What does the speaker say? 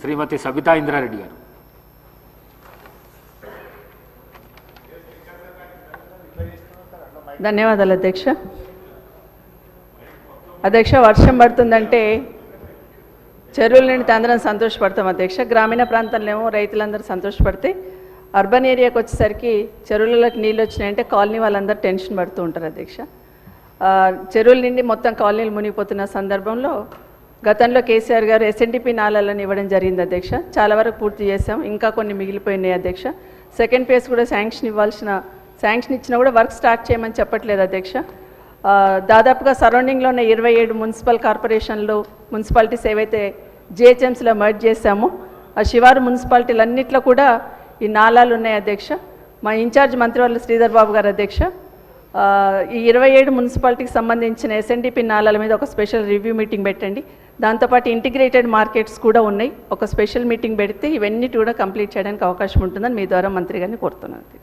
శ్రీమతి సబితా ఇంద్రారెడ్డి గారు. ధన్యవాదాలు అధ్యక్ష. అధ్యక్ష, వర్షం పడుతుందంటే చెరువుల నిండితే అందరం సంతోషపడతాం అధ్యక్ష. గ్రామీణ ప్రాంతాల్లో ఏమో రైతులందరూ సంతోషపడితే అర్బన్ ఏరియాకి వచ్చేసరికి చెరువులకు నీళ్ళు వచ్చినాయంటే కాలనీ వాళ్ళందరూ టెన్షన్ పడుతూ ఉంటారు అధ్యక్ష. చెరువుల నుండి మొత్తం కాలనీలు మునిగిపోతున్న సందర్భంలో గతంలో కేసీఆర్ గారు ఎస్ఎన్డిపి నాళాలను ఇవ్వడం జరిగింది అధ్యక్ష. చాలా వరకు పూర్తి చేసాం, ఇంకా కొన్ని మిగిలిపోయినాయి అధ్యక్ష. సెకండ్ ఫేజ్ కూడా శాంక్షన్ ఇచ్చినా కూడా వర్క్ స్టార్ట్ చేయమని చెప్పట్లేదు అధ్యక్ష. దాదాపుగా సరౌండింగ్లో ఉన్న 27 మున్సిపల్ కార్పొరేషన్లు మున్సిపాలిటీస్ ఏవైతే జిహెచ్ఎంసీలో మర్జ్ చేశామో ఆ శివారు మున్సిపాలిటీలన్నింటిలో కూడా ఈ నాళాలు ఉన్నాయి అధ్యక్ష. మా ఇన్ఛార్జ్ మంత్రివర్యులు శ్రీధర్ బాబు గారు అధ్యక్ష ఈ 27 మున్సిపాలిటీకి సంబంధించిన ఎస్ఎన్డిపి నాళాల మీద ఒక స్పెషల్ రివ్యూ మీటింగ్ పెట్టండి. దాంతోపాటు ఇంటిగ్రేటెడ్ మార్కెట్స్ కూడా ఉన్నాయి, ఒక స్పెషల్ మీటింగ్ పెడితే ఇవన్నీ కూడా కంప్లీట్ చేయడానికి అవకాశం ఉంటుందని మీ ద్వారా మంత్రి గారిని కోరుతున్నాను.